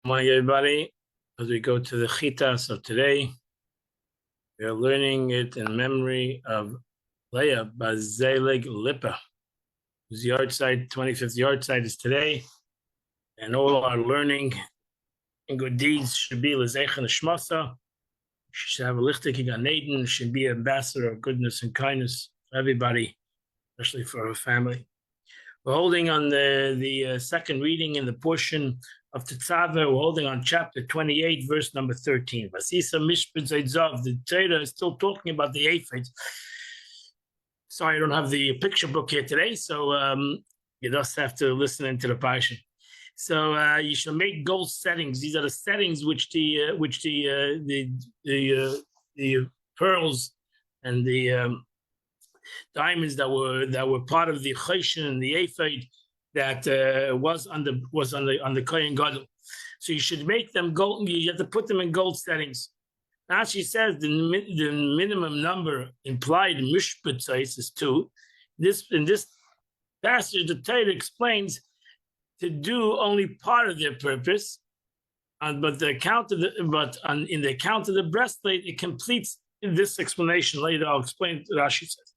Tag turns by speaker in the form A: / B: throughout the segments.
A: Morning, everybody. As we go to the Chitas of today, we are learning it in memory of Leah Bazelig Lipa, whose yard site, 25th yard site, is today. And all our learning and good deeds should be L'Zeicha Nishmasa. She should have a Lichtik Gan Eden, should be an ambassador of goodness and kindness for everybody, especially for her family. We're holding on the second reading in the portion of Tetzaveh. We're holding on chapter 28, verse number 13. Vasisa Mishpat Zaydzav. The Torah is still talking about the Ephod. Sorry, I don't have the picture book here today, so you just have to listen into the parsha. So you shall make gold settings. These are the settings which the pearls and the diamonds that were part of the choshen and the ephod that was on the Kohen Gadol. So you should make them gold. You have to put them in gold settings. Now she says the minimum number implied in mishpat size is 2. In this passage, the Torah explains to do only part of their purpose, but in the account of the breastplate, it completes this explanation. Later, I'll explain what Rashi says.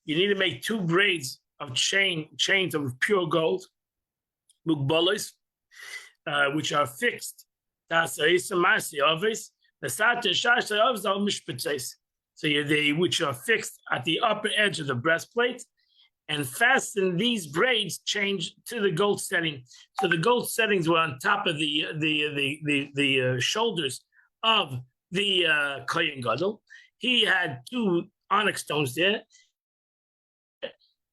A: You need to make 2 braids of chains of pure gold, which are fixed. Which are fixed at the upper edge of the breastplate, and fasten these braids change to the gold setting. So the gold settings were on top of the shoulders of the Kohen Gadol. He had 2 onyx stones there,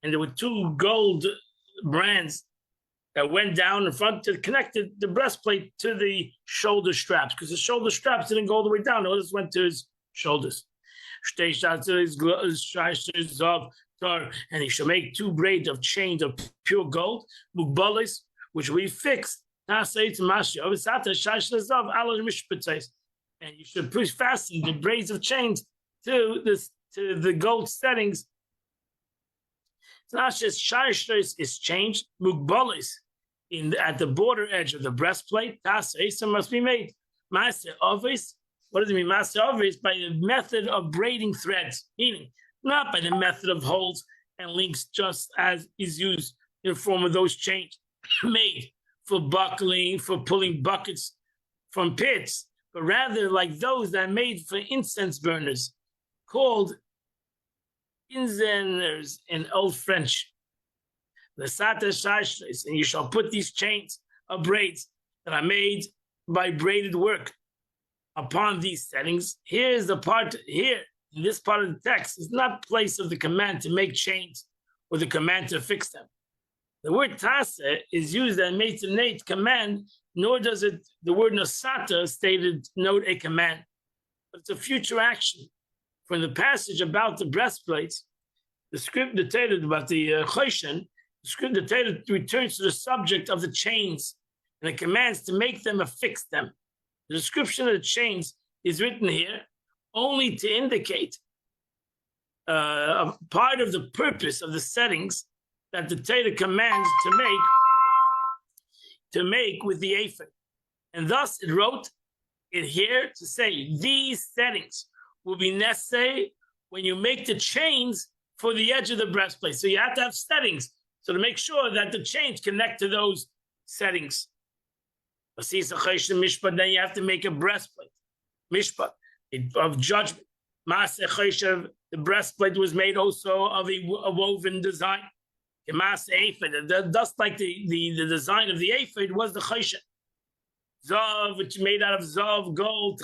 A: and there were 2 gold brands that went down in front to connected the breastplate to the shoulder straps, because the shoulder straps didn't go all the way down; it just went to his shoulders. And he shall make 2 braids of chains of pure gold, which we fixed. And you should push fasten the braids of chains to the gold settings. It's not just shayshtos is changed, mugbalis at the border edge of the breastplate. Tasa must be made. Master ovis. What does it mean? Master ovis by the method of braiding threads, meaning not by the method of holes and links, just as is used in the form of those chains made for buckling, for pulling buckets from pits, but rather like those that are made for incense burners, called inzenners in Old French. And you shall put these chains of braids that are made by braided work upon these settings. Here's the part here. In this part of the text, is not place of the command to make chains or the command to fix them. The word tasa is used as made to nate command, nor does it the word nosata stated note a command, but it's a future action. From the passage about the breastplates, the Torah about the choshen, the Torah returns to the subject of the chains and it commands to make them or fix them. The description of the chains is written here only to indicate a part of the purpose of the settings that the Torah commands to make with the ephod. And thus it wrote it here to say these settings will be necessary when you make the chains for the edge of the breastplate. So you have to have settings so to make sure that the chains connect to those settings. Then you have to make a breastplate, mishpat, of judgment. The breastplate was made also of a woven design. Just like the design of the ephod was the choshen. Zav, which is made out of zav, gold,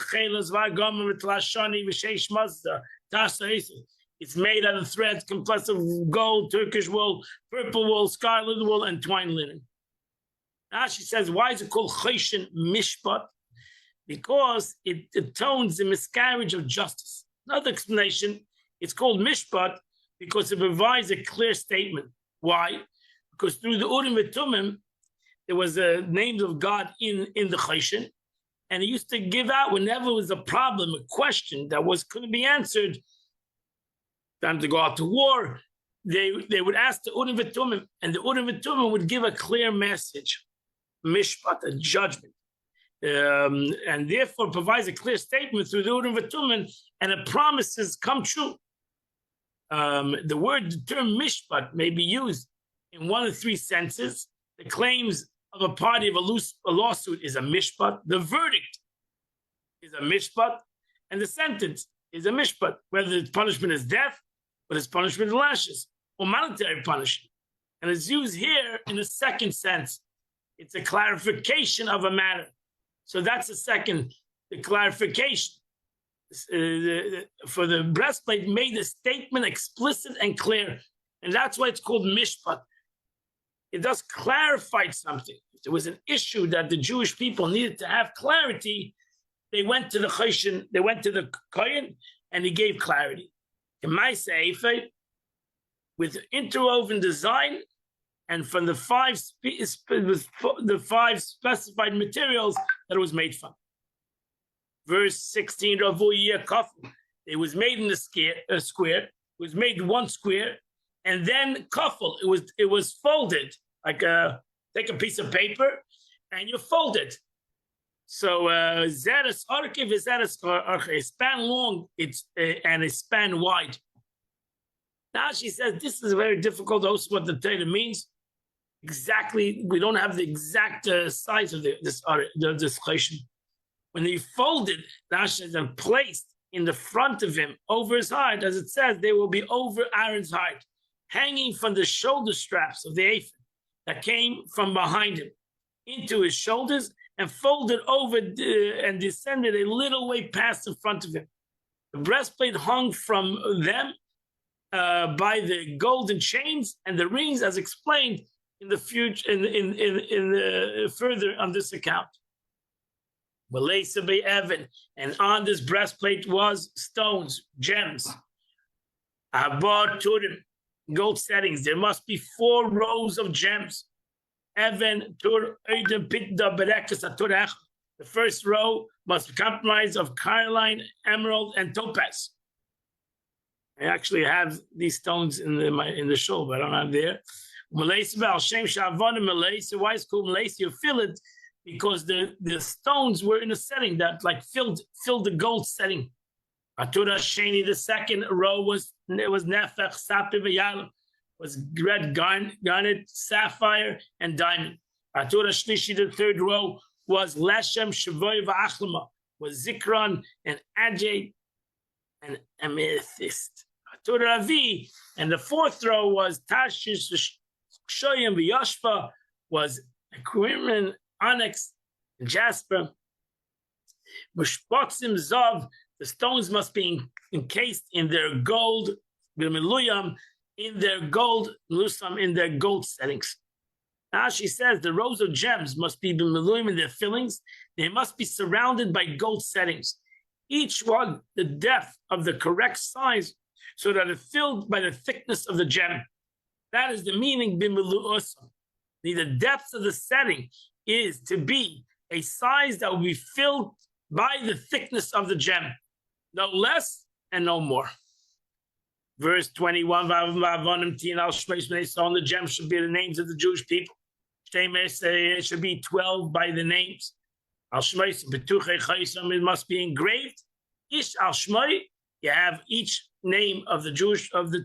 A: it's made out of threads composed of gold, Turkish wool, purple wool, scarlet wool, and twine linen. Now she says, why is it called choshen mishpat? Because it atones the miscarriage of justice. Another explanation, it's called mishpat because it provides a clear statement. Why? Because through the Urim v'Tumim, there was the names of God in the choshen, and he used to give out whenever there was a problem, a question that couldn't be answered. Time to go out to war, they would ask the Urim v'Tumim, and the Urim v'Tumim would give a clear message. mishpat, a judgment. And therefore provides a clear statement through the Urim V'Tumen, and it promises come true. The term mishpat may be used in one of three senses. The claims of a party of a lawsuit is a mishpat. The verdict is a mishpat, and the sentence is a mishpat. Whether the punishment is death, or its punishment is lashes, or monetary punishment. And it's used here in the second sense. It's a clarification of a matter. So that's the clarification. For the breastplate, made the statement explicit and clear. And that's why it's called mishpat. It does clarify something. If there was an issue that the Jewish people needed to have clarity, they went to the Choshen, they went to the Kohen, and he gave clarity. In my Sefer, with interwoven design, and from the five specified materials that it was made from. Verse 16, it was made in a square, it was made one square, and then kafel, it was folded, like take a piece of paper and you fold it. So zeres arkiv is zeres archiv, a span long, and a span wide. Now she says this is very difficult. Also, what the Torah means exactly. We don't have the exact size of this choshen. When they folded, now she says, and placed in the front of him over his heart, as it says, they will be over Aaron's heart, hanging from the shoulder straps of the ephod that came from behind him into his shoulders, and folded over and descended a little way past in front of him. The breastplate hung from them by the golden chains and the rings, as explained in the future, further on this account. Evan, and on this breastplate was stones, gems. Abar Turim, gold settings. There must be 4 rows of gems. Evan Tur Eidem Pitda Berekas Aturech. The first row must be comprised of carnelian, emerald, and topaz. I actually have these stones in the shul, but I don't have there. Malaysia Al Shem Shavon Malaysia. Why is it called Malaysia? You feel it because the stones were in a setting that like filled the gold setting. Atura Sheni, the second row was Nefech Sapir V'Yalim, was red garnet, sapphire, and diamond. Atura Shlishi, the third row was Leshem Shavoy V'Achlama, was Zikron and Ajay and amethyst. Atura Avi, and the fourth row was Tashish Shoyim V'Yoshva, was aquamarine, onyx, and jasper. Mushpotsim Zov, the stones must be encased in their gold, B'Meluyam, in their gold, Lusam, in their gold settings. Now she says the rows of gems must be B'Meluyam in their fillings. They must be surrounded by gold settings. Each one the depth of the correct size, so that it's filled by the thickness of the gem. That is the meaning B'Meluyam. The depth of the setting is to be a size that will be filled by the thickness of the gem. No less and no more. Verse 21, on the gem should be the names of the Jewish people. It should be 12 by the names. It must be engraved. Ish al shmai, you have each name of the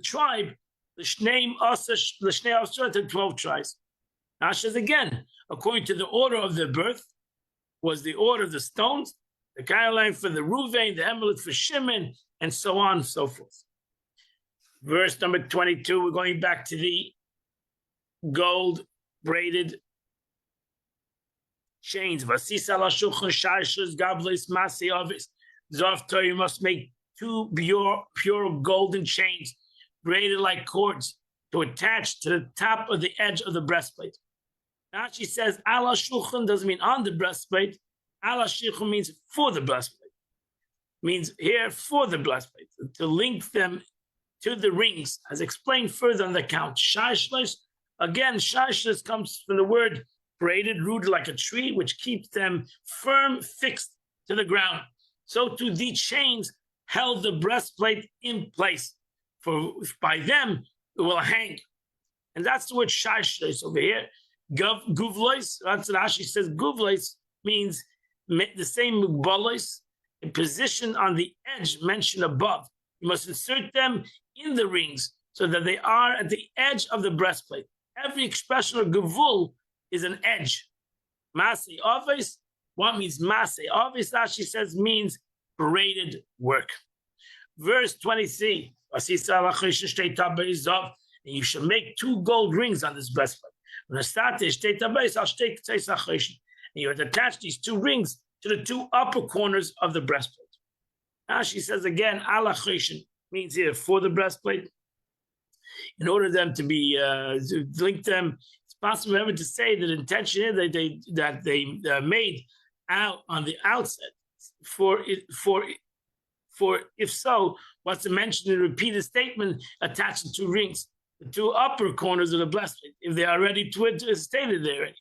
A: tribe, the name the 12 tribes. Now says again, according to the order of their birth, was the order of the stones, the carnelian for the Ruvain, the emerald for Shimon, and so on and so forth. Verse number 22, we're going back to the gold braided chains. You must make 2 pure golden chains braided like cords to attach to the top of the edge of the breastplate. Now she says, ala shulchan doesn't mean on the breastplate. Ala shulchan means for the breastplate. Means here for the breastplate, to link them to the rings, as explained further on the account. Shashlish, again, shashlish comes from the word braided, rooted like a tree, which keeps them firm, fixed to the ground. So too the chains held the breastplate in place. For by them it will hang. And that's the word shashlish over here. Guvlois, that's what Rashi says. Guvlois means the same mugbalos, a position on the edge mentioned above. You must insert them in the rings so that they are at the edge of the breastplate. Every expression of gavul is an edge. Masei Aves, what means Masei Aves? Rashi says means braided work. Verse 23, and you should make 2 gold rings on this breastplate. And you have to attach these 2 rings to the 2 upper corners of the breastplate. Now she says again, alachoshin means here for the breastplate. In order them to be to link them, it's possible ever to say that intention is that they made out on the outset for if so, what's to mention in a repeated statement attached to 2 rings, the 2 upper corners of the breastplate, if they are already stated there already.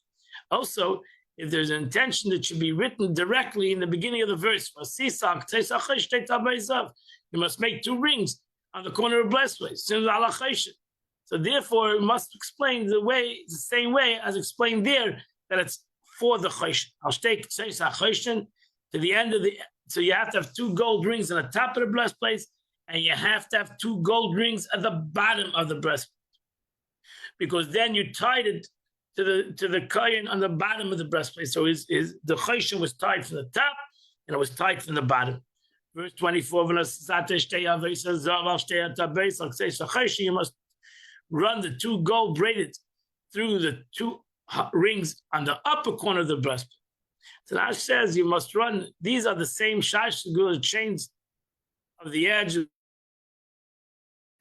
A: Also, if there's an intention that should be written directly in the beginning of the verse, you must make 2 rings on the corner of breastplate. So therefore, it must explain the same way as explained there, that it's for the choshen. I'll take to the end of the. So you have to have 2 gold rings on the top of the breastplate, and you have to have 2 gold rings at the bottom of the breastplate, because then you tied it to the kohen on the bottom of the breastplate. So the choshen was tied from the top, and it was tied from the bottom. Verse 24, you must run the 2 gold braided through the 2 rings on the upper corner of the breastplate. So Rashi says you must run. These are the same shashgul chains of the edge. Did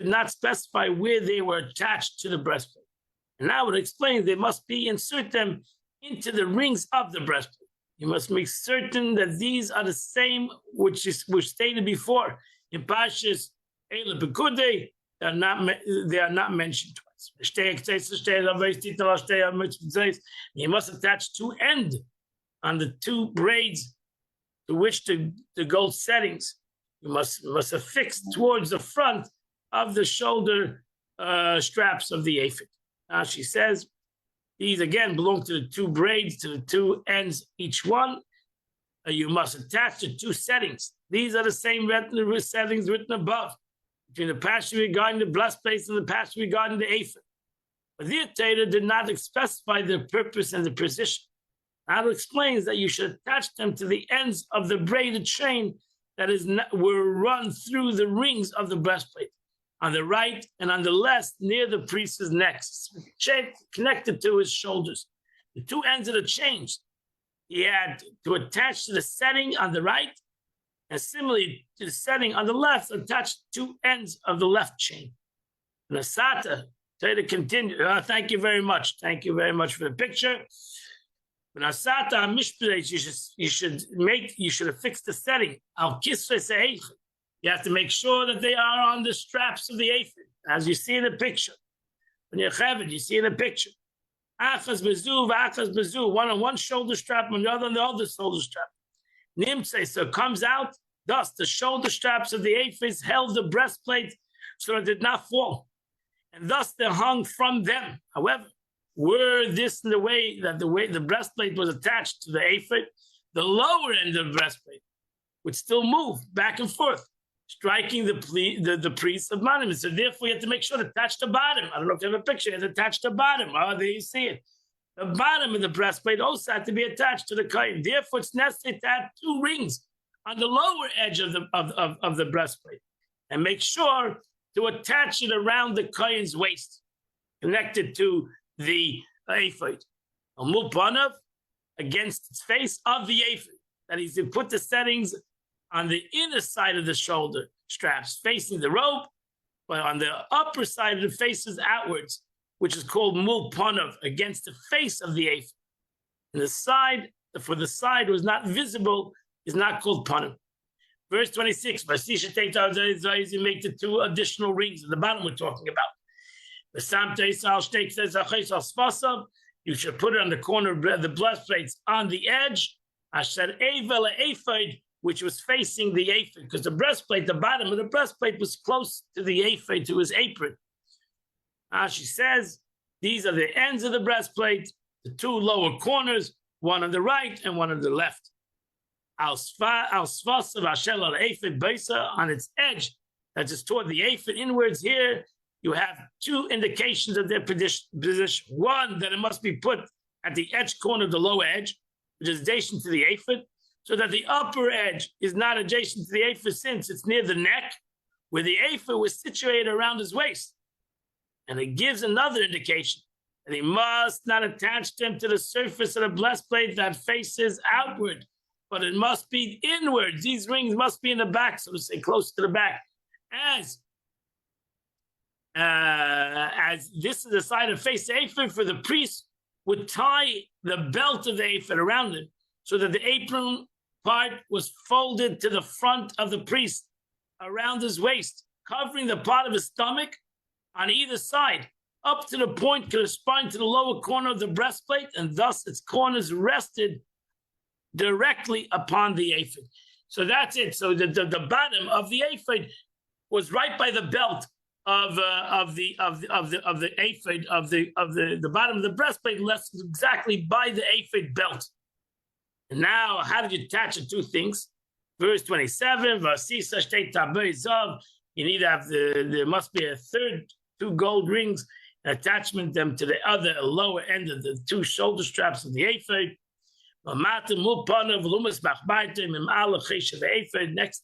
A: not specify where they were attached to the breastplate. And now it explains they must be insert them into the rings of the breastplate. You must make certain that these are the same which stated before in Parshas Eila Pekudei. They are not mentioned twice. You must attach 2 ends on the 2 braids to which the gold settings you must affix towards the front of the shoulder straps of the ephod. Now she says these again belong to the 2 braids, to the 2 ends each one. You must attach the 2 settings. These are the same settings written above, between the passage regarding the breastplate and the passage regarding the ephod. But the Torah did not specify the purpose and the position. Now it explains that you should attach them to the ends of the braided chain that were run through the rings of the breastplate, on the right and on the left near the priest's neck, connected to his shoulders. The 2 ends of the chain he had to attach to the setting on the right, and similarly to the setting on the left, attach 2 ends of the left chain. And the Sata, to continue. Thank you very much. Thank you very much for the picture. When Asata Mishpurei, you should affix the setting. Al Kisvei Se'eich. You have to make sure that they are on the straps of the ephod, as you see in the picture. When you're chavod, you see in the picture. Achaz bezu, v'achaz bezu, one on one shoulder strap, and the other on the other shoulder strap. Nimtzei, so it comes out. Thus, the shoulder straps of the ephods held the breastplate so that it did not fall, and thus they hung from them. However, were this in the way the breastplate was attached to the ephod, the lower end of the breastplate would still move back and forth, striking the priest of monument. So therefore, you have to make sure to attach the bottom. I don't know if you have a picture. You have to attach the bottom. Oh, there you see it. The bottom of the breastplate also had to be attached to the kohen. Therefore, it's necessary to have 2 rings on the lower edge of the breastplate, and make sure to attach it around the kohen's waist, connected to the ephod. A mulpanav against its face of the ephod. That is, to put the settings on the inner side of the shoulder straps facing the rope, but on the upper side of the faces outwards, which is called mulpanav, against the face of the ephod. And the side, for the side was not visible, is not called panav. Verse 26, you make the 2 additional rings at the bottom we're talking about. You should put it on the corner of the breastplates on the edge, which was facing the ephod, because the breastplate, the bottom of the breastplate, was close to the ephod, to his apron. She says these are the ends of the breastplate, the two lower corners, one on the right and one on the left. On its edge, that is toward the aphid inwards here, you have two indications of their position. One, that it must be put at the edge corner of the lower edge, which is adjacent to the aphid, so that the upper edge is not adjacent to the aphid since it's near the neck, where the aphid was situated around his waist. And it gives another indication that he must not attach them to the surface of the blessed plate that faces outward, but it must be inwards. These rings must be in the back, so to say, close to the back. As this is the side of face aphid, for the priest would tie the belt of the aphid around him, so that the apron part was folded to the front of the priest around his waist, covering the part of his stomach on either side, up to the point corresponding to the lower corner of the breastplate, and thus its corners rested directly upon the aphid. So that's it. So the bottom of the aphid was right by the belt of the aphid of the bottom of the breastplate, left exactly by the aphid belt. And now, how did you attach the two things? Verse 27, you need to have there must be a third, two gold rings, and attachment them to the other lower end of the two shoulder straps of the aphid. Next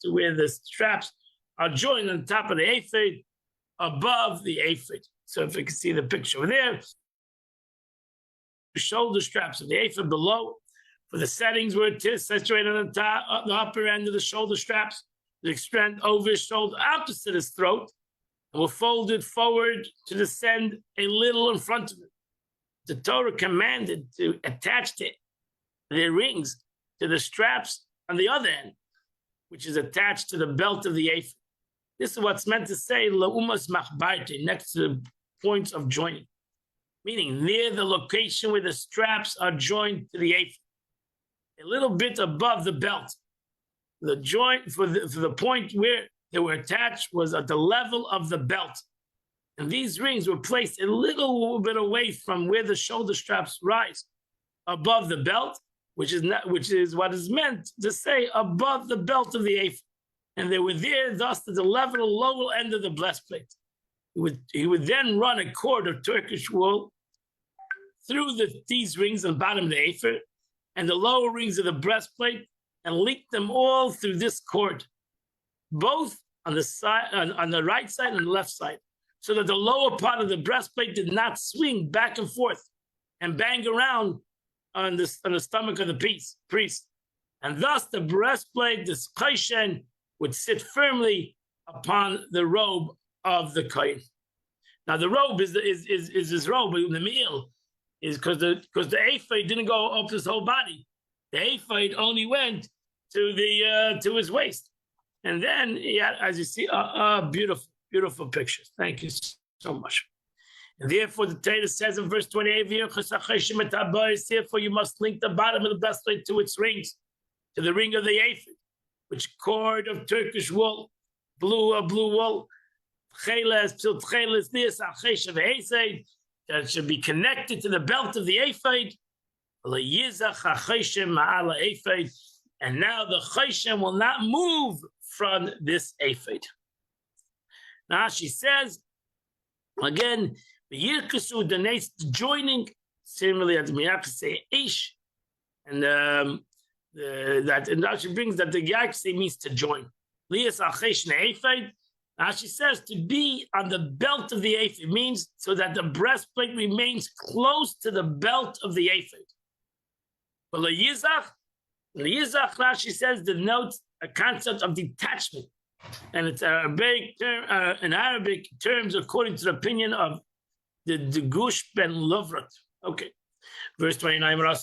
A: to where the straps are joined on top of the aphid, above the aphid. So if you can see the picture over there, the shoulder straps of the aphid below, for the settings where it is situated on the top, the upper end of the shoulder straps, the extend over his shoulder, opposite his throat, and were folded forward to descend a little in front of it. The Torah commanded to attach the rings to the straps on the other end, which is attached to the belt of the aphid. This is what's meant to say la'umas machbarte, next to the points of joining, meaning near the location where the straps are joined to the aphid, a little bit above the belt. The joint for the point where they were attached was at the level of the belt, and these rings were placed a little bit away from where the shoulder straps rise, above the belt, which is what is meant to say above the belt of the aphid. And they were there, thus, at the level, lower end of the blessed plate. He would then run a cord of Turkish wool through these rings on the bottom of the aphid and the lower rings of the breastplate, and link them all through this cord, both on the side, on the right side and the left side, so that the lower part of the breastplate did not swing back and forth and bang around on the stomach of the priest. And thus the breastplate, the chayshen, would sit firmly upon the robe of the kohen. Now the robe is his robe. The meal is because the ephod didn't go up his whole body. The ephod only went to his waist, and then he had, as you see, beautiful pictures. Thank you so much. And therefore, the Torah says in verse 28, therefore you must link the bottom of the breastplate to its rings, to the ring of the ephod, which cord of Turkish wool, blue wool, that should be connected to the belt of the ephod. And now the chayshen will not move from this ephod. Now she says, again, the yirkasu, the joining, similarly as we say ish, and now she brings that the yakse means to join. Lias al-chayshen ephod. Now she says to be on the belt of the ephod means so that the breastplate remains close to the belt of the ephod. But the yizach, now she says, denotes a concept of detachment, and it's a big term in Arabic terms, according to the opinion of the Gush ben Lovrat. Okay, verse 29. Will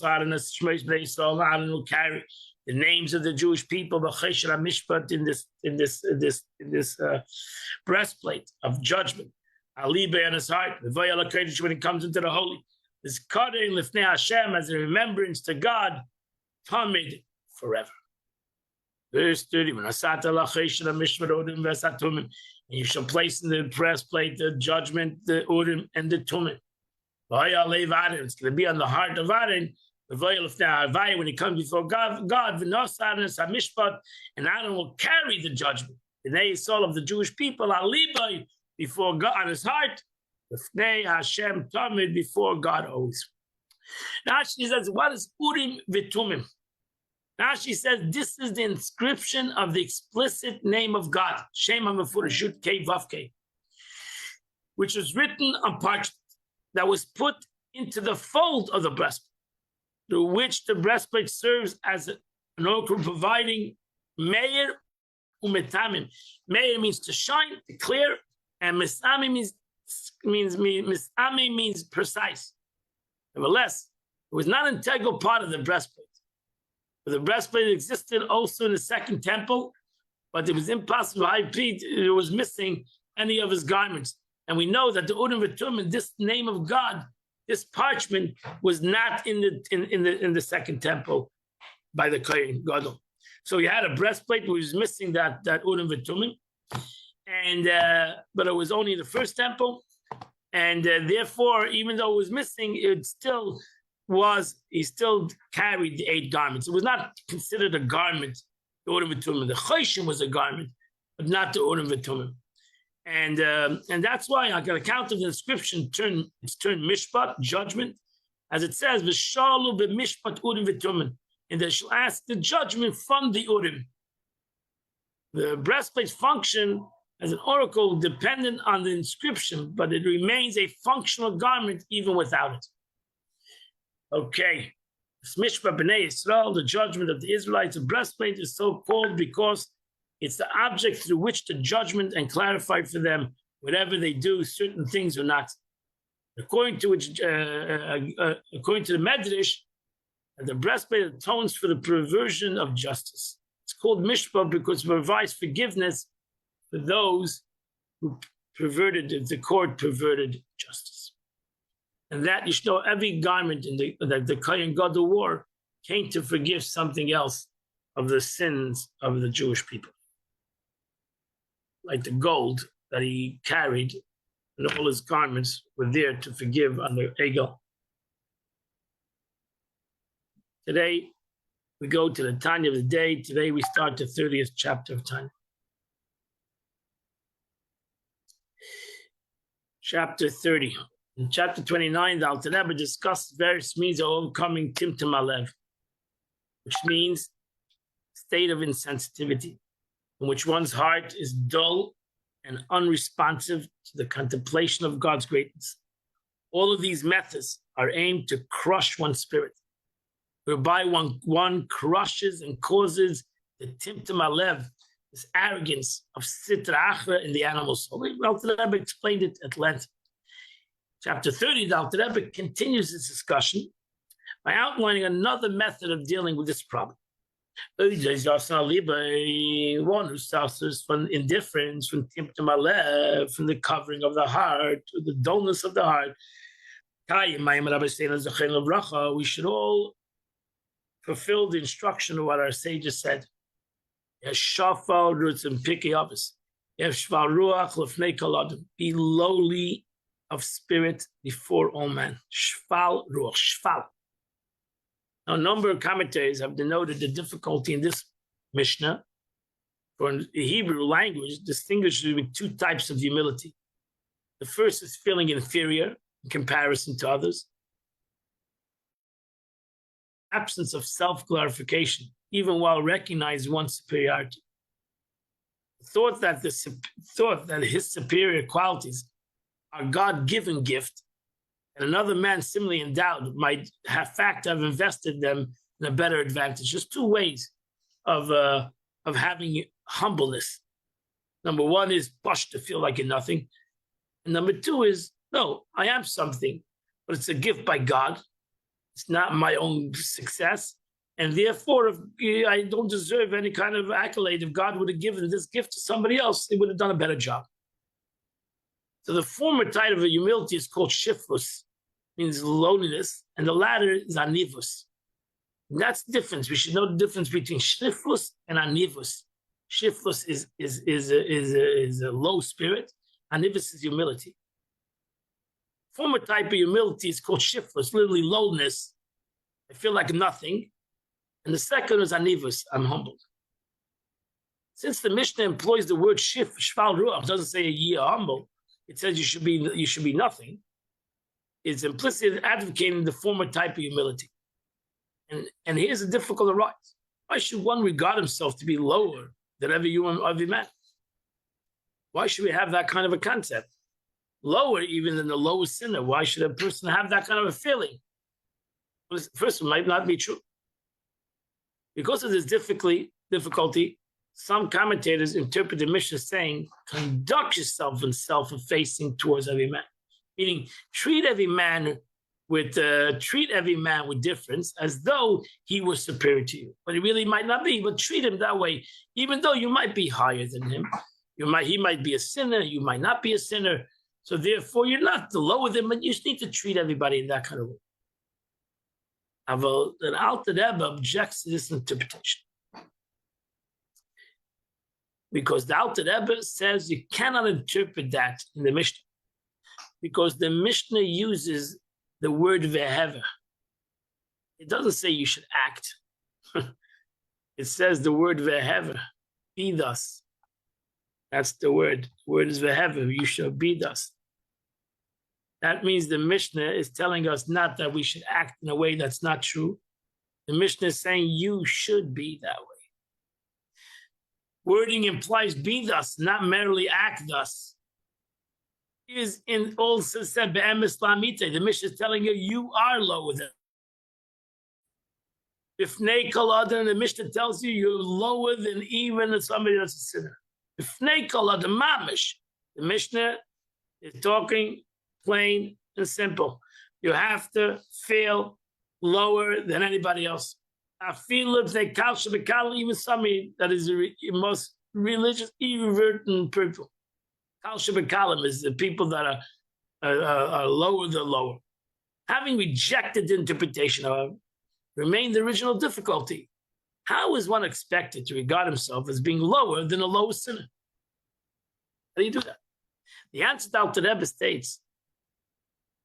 A: carry the names of the Jewish people, in this breastplate of judgment. Alibe on his heart, when it comes into the holy, is cutting lifnei Hashem as a remembrance to God, tamid, forever. Verse 30. And you shall place in the breastplate the judgment, the urim, and the tumim. It's going to be on the heart of Aaron. When he comes before God, and Aaron will carry the judgment. The soul of the Jewish people, before God on his heart, Hashem Tamid, before God always. Now she says, what is Urim V'Tumim? Now she says, this is the inscription of the explicit name of God, Shem HaMefurashut Kei Vav Kei, which was written on parchment that was put into the fold of the breastplate, through which the breastplate serves as an oracle providing meir umetamim. Meir means to shine, to clear, and misami means precise. Nevertheless, it was not an integral part of the breastplate. The breastplate existed also in the second temple, but it was impossible. High priest, it was missing any of his garments. And we know that the Urim V'Tumim, this name of God, this parchment, was not in the second temple by the Kohen Gadol. So he had a breastplate which was missing that Urim V'Tumim, and but it was only in the first temple, and therefore, even though it was missing, it still was. He still carried the 8 garments. It was not considered a garment. The Urim V'Tumim, the Choshen was a garment, but not the Urim V'Tumim. And that's why, on account of the inscription, it's turned mishpat, judgment, as it says, v'shalu b'mishpat urim v'tumim, and they shall ask the judgment from the urim. The breastplate function as an oracle dependent on the inscription, but it remains a functional garment even without it. Okay, this mishpat b'nei Yisrael, the judgment of the Israelites, the breastplate is so called because it's the object through which the judgment and clarify for them whatever they do, certain things or not. According to the Medrash, the breastplate atones for the perversion of justice. It's called mishpat because it provides forgiveness for those who perverted, the court perverted justice. And that, you should know, every garment that the Kohen Gadol wore came to forgive something else of the sins of the Jewish people. Like the gold that he carried and all his garments were there to forgive under Egel. Today, we go to the Tanya of the day. Today, we start the 30th chapter of Tanya. Chapter 30. In chapter 29, the Alter Rebbe discusses various means of overcoming Timtum Alev, which means state of insensitivity, in which one's heart is dull and unresponsive to the contemplation of God's greatness. All of these methods are aimed to crush one's spirit, whereby one crushes and causes the Timtum Alev, this arrogance of Sitra Achra in the animal soul. The Alter Rebbe explained it at length. Chapter 30, the Alter Rebbe continues this discussion by outlining another method of dealing with this problem. One who suffers from indifference, from Timtum Alev, from the covering of the heart, to the dullness of the heart. We should all fulfill the instruction of what our sages said. Be lowly of spirit before all men. Shval ruach, shval. Now, a number of commentaries have denoted the difficulty in this Mishnah, for in the Hebrew language, distinguishes between 2 types of humility. The first is feeling inferior in comparison to others. Absence of self-glorification, even while recognizing one's superiority. The thought that his superior qualities are God-given gift, and another man similarly endowed might have invested them in a better advantage. There's 2 ways of having humbleness. Number 1 is push to feel like you're nothing. And number 2 is, no, I am something, but it's a gift by God. It's not my own success. And therefore, if I don't deserve any kind of accolade, if God would have given this gift to somebody else, he would have done a better job. So the former type of humility is called shiflus, means lowliness, and the latter is anivus. And that's the difference. We should know the difference between shiflus and anivus. Shiflus is a low spirit. Anivus is humility. former type of humility is called shiftless, literally lowness. I feel like nothing. And the second is anivus, I'm humbled. Since the Mishnah employs the word shif, shval ruach, doesn't say ye are humble, it says you should be nothing. It's implicitly advocating the former type of humility. And here's a difficult arise. Why should one regard himself to be lower than every man? Why should we have that kind of a concept? Lower even than the lowest sinner. Why should a person have that kind of a feeling? First, it might not be true. Because of this difficulty, some commentators interpret the Mishnah saying, conduct yourself in self-effacing towards every man. Meaning, treat every man with difference as though he was superior to you. But he really might not be, but treat him that way, even though you might be higher than him. He might be a sinner, you might not be a sinner. So therefore, you're not the lower than, but you just need to treat everybody in that kind of way. The Alter Rebbe objects to this interpretation. Because the Alter Rebbe says you cannot interpret that in the Mishnah. Because the Mishnah uses the word ve'hever. It doesn't say you should act. It says the word ve'hever, be thus. That's the word. The word is ve'hever, you shall be thus. That means the Mishnah is telling us not that we should act in a way that's not true. The Mishnah is saying you should be that way. Wording implies be thus, not merely act thus. Is in also said be'emes lamite. The Mishnah is telling you are lower than. Bifnei kol adam, the Mishnah tells you you're lower than even somebody that's a sinner. Bifnei kol adam mamish. The Mishnah is talking plain and simple. You have to feel lower than anybody else. I feel if they even somebody that is the most religious, irreverent people. Kal Shabakalim is the people that are lower than lower. Having rejected the interpretation, however, remained the original difficulty. How is one expected to regard himself as being lower than the lowest sinner? How do you do that? The answer to Alter Rebbe states,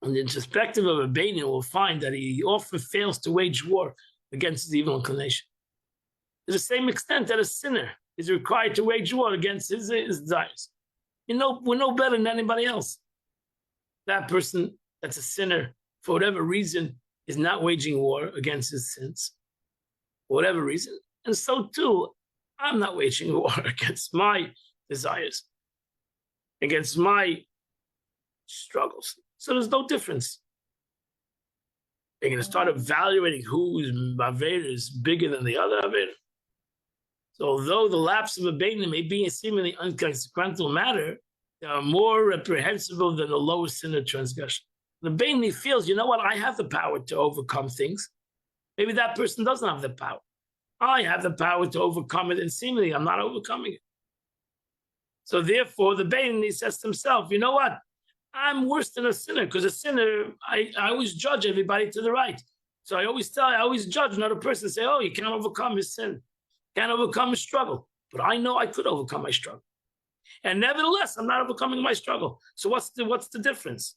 A: in the perspective of a Beinin, will find that he often fails to wage war against his evil inclination. To the same extent that a sinner is required to wage war against his desires. We're no better than anybody else. That person that's a sinner, for whatever reason, is not waging war against his sins, for whatever reason. And so too, I'm not waging war against my desires, against my struggles. So there's no difference. They're going to start evaluating whose Avera is bigger than the other Avera. So although the lapse of a Beinin may be a seemingly inconsequential matter, they are more reprehensible than the lowest sin of transgression. The Beinin feels, you know what, I have the power to overcome things. Maybe that person doesn't have the power. I have the power to overcome it, and seemingly I'm not overcoming it. So therefore, the Beinin says to himself, you know what, I'm worse than a sinner, because a sinner, I always judge everybody to the right. So I always judge another person, say, oh, you can't overcome his sin. Can't overcome his struggle. But I know I could overcome my struggle. And nevertheless, I'm not overcoming my struggle. So what's the difference?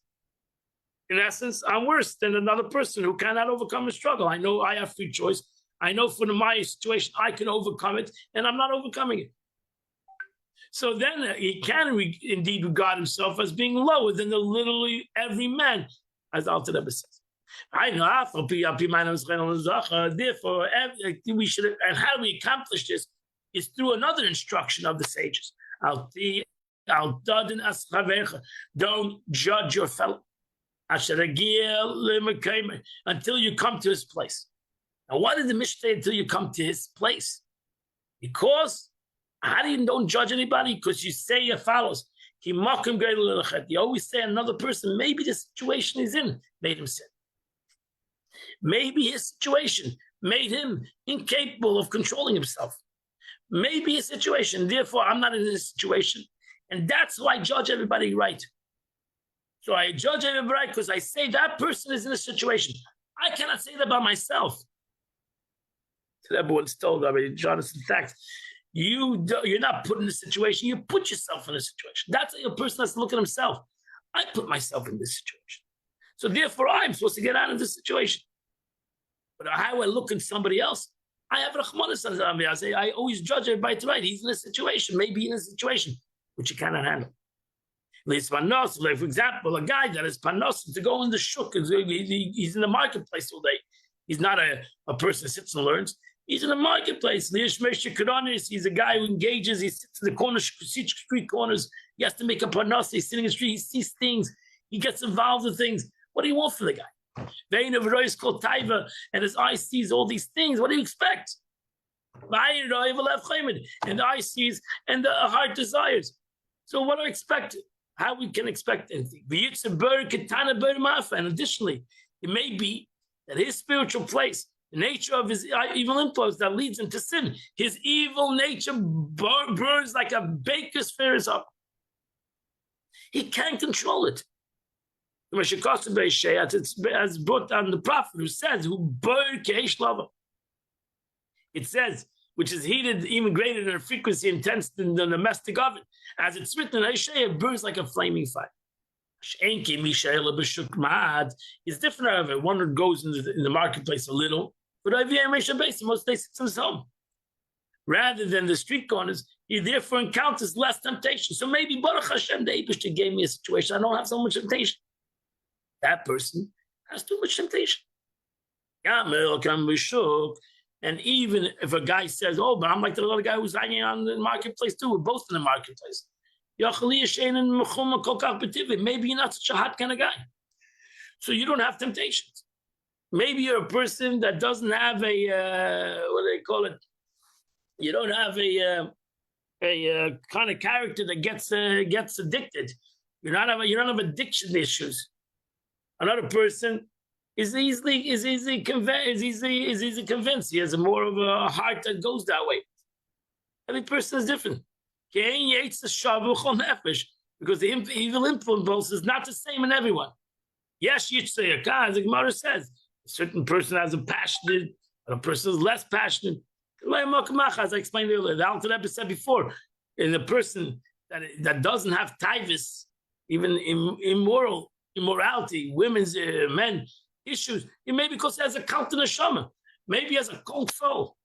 A: In essence, I'm worse than another person who cannot overcome his struggle. I know I have free choice. I know for my situation, I can overcome it, and I'm not overcoming it. So then he can indeed regard himself as being lower than the literally every man, as Alter Rebbe says. Therefore, we should, and how do we accomplish this? Is through another instruction of the sages. Don't judge your fellow until you come to his place. Now, why did the Mishnah say until you come to his place? Because how do you don't judge anybody? Because you say it follows. You always say another person, maybe the situation he's in made him sin. Maybe his situation made him incapable of controlling himself. Maybe his situation, therefore I'm not in this situation. And that's why I judge everybody right. So I judge everybody right because I say that person is in a situation. I cannot say that about myself. So everyone's told already, Jonathan, in fact, you're not put in a situation, you put yourself in a situation. That's a person that's looking at himself. I put myself in this situation. So therefore, I'm supposed to get out of this situation. But how I look at somebody else, I have Rahmanas on me. I always judge everybody right. He's in a situation, maybe in a situation which you cannot handle. Like, for example, a guy that is panos to go in the shuk, he's in the marketplace all day. He's not a person that sits and learns. He's in the marketplace. He's a guy who engages. He sits in the corner, street corners. He has to make a panos. He's sitting in the street. He sees things. He gets involved in things. What do you want from the guy? Vein of Roy is called Taiva, and his eye sees all these things. What do you expect? And the eye sees, and the heart desires. So what do I expect? How we can expect anything? And additionally, it may be that his spiritual place, the nature of his evil influence that leads him to sin, his evil nature burns like a baker's fires up. He can't control it. As brought down the prophet who says, it says, which is heated even greater than a frequency intense than the domestic oven. As it's written in Isaiah, it burns like a flaming fire. It's different, however. One goes in the marketplace a little, but most days sits in his home. Rather than the street corners, he therefore encounters less temptation. So maybe Baruch Hashem, the Eibishter gave me a situation. I don't have so much temptation. That person has too much temptation. And even if a guy says, oh, but I'm like the other guy who's hanging on the marketplace too, we're both in the marketplace. Maybe you're not such a hot kind of guy. So you don't have temptations. Maybe you're a person that doesn't have a, what do they call it? You don't have a kind of character that gets addicted. You don't have addiction issues. Another person is easily convinced. He has more of a heart that goes that way. Every person is different. Because the evil influence is not the same in everyone. Yes, as the Gemara says, a certain person has a passionate, and a person is less passionate. As I explained earlier, the Alter Rebbe said before, in a person that doesn't have taivus, even immorality, women's men issues, it may be because he has a cult in neshama, maybe he has a cold soul,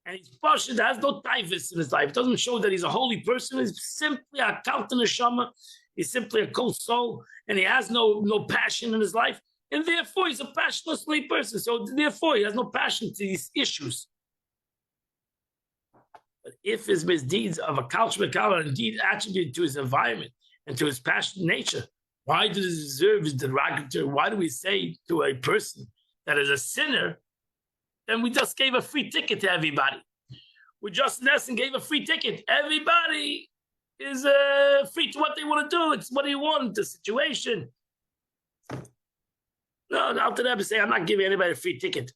A: and he's pashut, has no taivus in his life. It doesn't show that he's a holy person. He's simply a cult in neshama. He's simply a cold soul, and he has no passion in his life, and therefore he's a passionless person. So therefore he has no passion to these issues. But if his misdeeds of a culture are indeed attributed to his environment and to his passionate nature, why does it deserve his derogatory? Why do we say to a person that is a sinner, then we just gave a free ticket to everybody? We just, in essence, gave a free ticket. Everybody is free to what they want to do. It's what they want, the situation. No, the Alter Rebbe say, I'm not giving anybody a free ticket.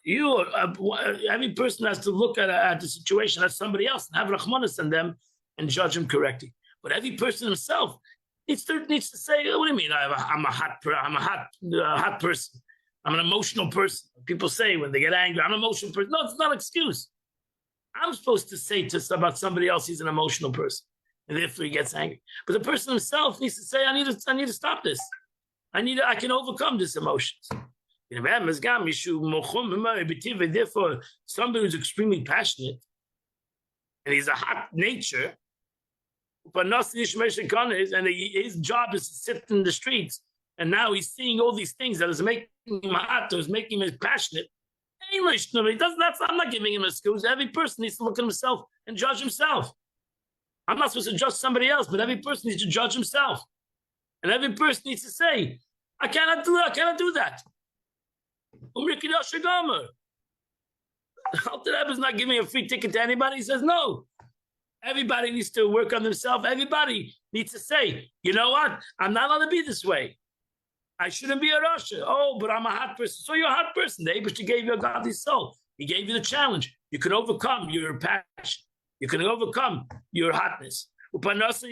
A: Every person has to look at the situation as somebody else and have Rahmanas on them and judge them correctly. But every person himself needs to say, what do you mean? I'm a hot person. I'm an emotional person. People say when they get angry, I'm an emotional person. No, it's not an excuse. I'm supposed to say about somebody else he's an emotional person, and therefore he gets angry. But the person himself needs to say, I need to stop this. I can overcome these emotions. Therefore, somebody who's extremely passionate and he's a hot nature, and his job is to sit in the streets, and now he's seeing all these things that is making him hot, or is making him passionate. I'm not giving him an excuse. Every person needs to look at himself and judge himself. I'm not supposed to judge somebody else, but every person needs to judge himself. And every person needs to say, I cannot do that. Alter Rebbe is not giving a free ticket to anybody. He says, no. Everybody needs to work on themselves. Everybody needs to say, you know what? I'm not allowed to be this way. I shouldn't be a Rasha. Oh, but I'm a hot person. So you're a hot person. The Eibishter gave you a godly soul. He gave you the challenge. You can overcome your passion. You can overcome your hotness. That's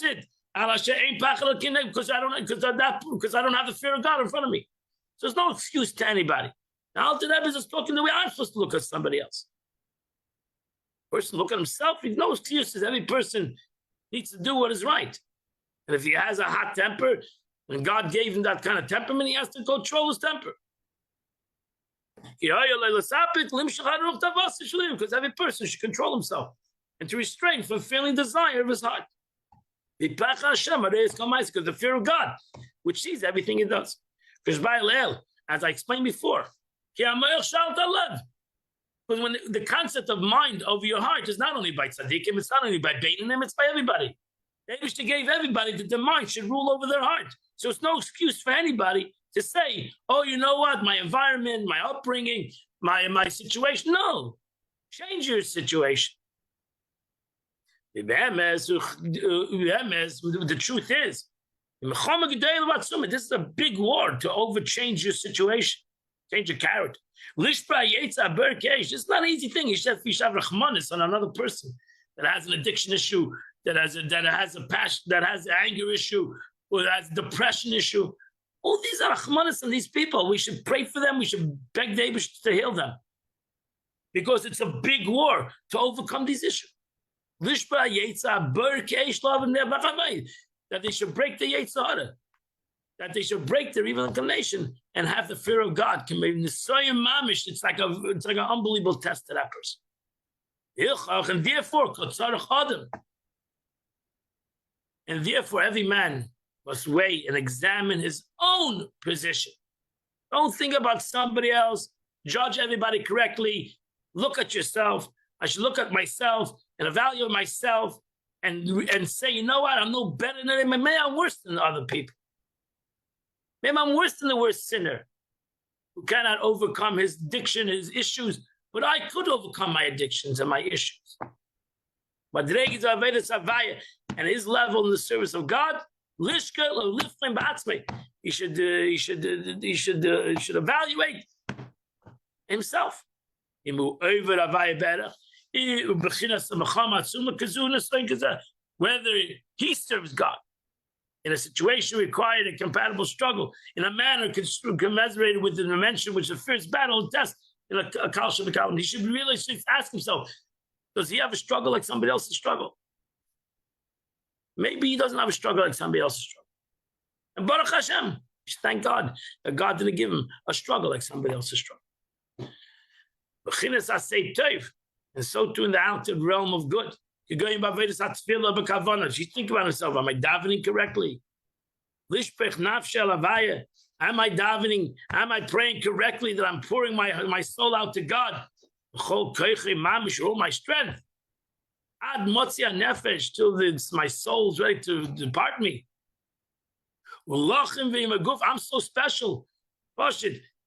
A: it. Because I don't have the fear of God in front of me. So there's no excuse to anybody. Now, Alter Rebbe is just talking the way I'm supposed to look at somebody else. Person look at himself, he has no excuses. Every person needs to do what is right. And if he has a hot temper, When God gave him that kind of temperament, he has to control his temper. Because every person should control himself and to restrain from feeling desire of his heart. Because the fear of God, which sees everything he does. Because as I explained before, because when the concept of mind over your heart is not only by tzaddikim, it's not only by Beinim, it's by everybody. They gave everybody that the mind should rule over their heart. So it's no excuse for anybody to say, oh, you know what, my environment, my upbringing, my situation. No, change your situation. The truth is, this is a big war to overchange your situation, change your character. It's not an easy thing. You should have rachmanis on another person that has an addiction issue, that has a passion, that has an anger issue, or that has a depression issue. All these are rachmanis on these people. We should pray for them. We should beg the Eibush to heal them, because it's a big war to overcome these issues. That they should break the Yetzirah, that they should break their evil inclination and have the fear of God. It's like an unbelievable test to that person. And therefore, every man must weigh and examine his own position. Don't think about somebody else. Judge everybody correctly. Look at yourself. I should look at myself and evaluate myself and say, you know what, I'm no better than them. Maybe I'm worse than other people. Maybe I'm worse than the worst sinner who cannot overcome his addiction, his issues, but I could overcome my addictions and my issues. But and his level in the service of God, he should evaluate himself. Whether he serves God in a situation required a compatible struggle, in a manner commensurated with the dimension which the first battle and test in a Kal Shavakal. He should really ask himself, does he have a struggle like somebody else's struggle? Maybe he doesn't have a struggle like somebody else's struggle. And Baruch Hashem, thank God that God didn't give him a struggle like somebody else's struggle. And so too in the outer realm of good. You think about yourself, am I davening correctly? Am I davening? Am I praying correctly that I'm pouring my soul out to God? All my strength. Ad motzia nefesh, till my soul's ready to depart me. I'm so special.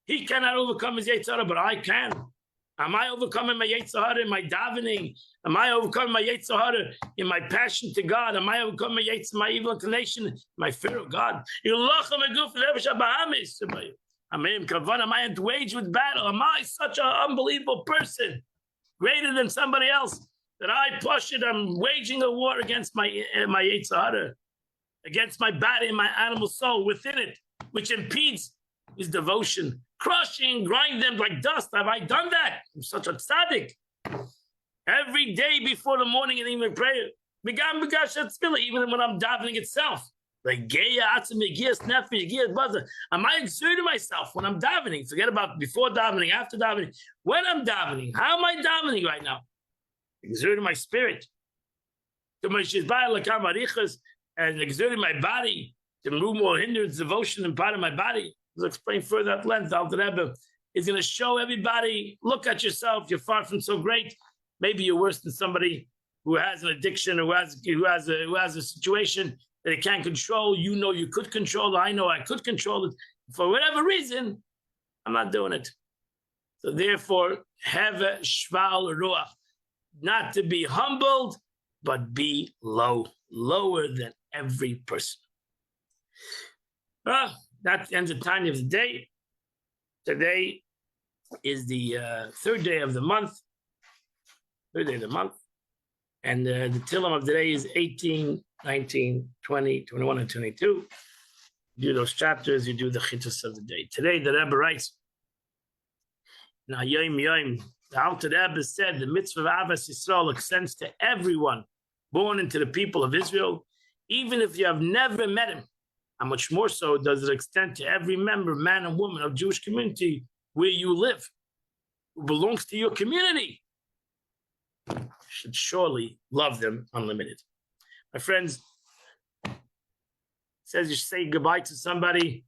A: He cannot overcome his Yetzirah, but I can. Am I overcoming my Yetzirah in my davening? Am I overcoming my Yetzirah in my passion to God? Am I overcoming my evil inclination, my fear of God? Am I waged with battle? Am I such an unbelievable person, greater than somebody else, that I'm waging a war against my Yetzirah, against my body and my animal soul within it, which impedes his devotion, crushing, grind them like dust. Have I done that? I'm such a tzaddik. Every day before the morning and evening prayer, even when I'm davening itself, like am I exerting myself when I'm davening? Forget about before davening, after davening. When I'm davening, how am I davening right now? Exerting my spirit, and exerting my body to remove more hindrance, devotion, and part of my body. I'll explain further at length. Alter Rebbe is going to show everybody, look at yourself. You're far from so great. Maybe you're worse than somebody who has an addiction, who has a situation that he can't control. You know you could control it. I know I could control it. For whatever reason, I'm not doing it. So therefore, have a shval ruach, not to be humbled, but be lower than every person. That ends the time of the day. Today is the third day of the month. And the Tillim of the day is 18, 19, 20, 21, and 22. You do those chapters, you do the chittas of the day. Today, the Rebbe writes, now, the Alter Rebbe said the mitzvah of Avas Yisrael extends to everyone born into the people of Israel, even if you have never met him. how much more so does it extend to every member, man and woman of Jewish community where you live, who belongs to your community. You should surely love them unlimited. My friends, it says you should say goodbye to somebody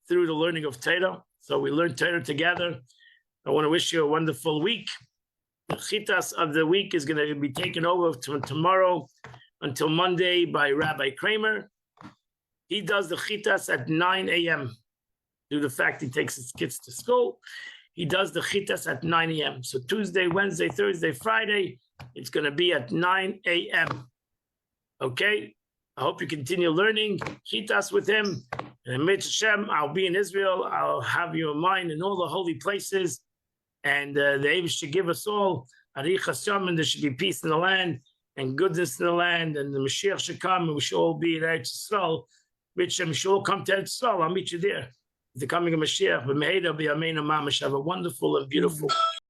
A: through the learning of Torah. So we learn Torah together. I want to wish you a wonderful week. The chitas of the week is going to be taken over tomorrow until Monday by Rabbi Kramer. He does the chitas at 9 a.m. due to the fact he takes his kids to school. He does the chitas at 9 a.m. So Tuesday, Wednesday, Thursday, Friday, it's going to be at 9 a.m. Okay? I hope you continue learning chitas with him. And Mitzvah Hashem, I'll be in Israel. I'll have you in mind in all the holy places. And the Eibush should give us all Arichas Yom, and there should be peace in the land and goodness in the land. And the Mashiach should come, and we should all be in Eretz Yisrael. Which we should all come to Eretz Yisrael. I'll meet you there. The coming of Mashiach. But may be Amen Mamash. Have a wonderful and beautiful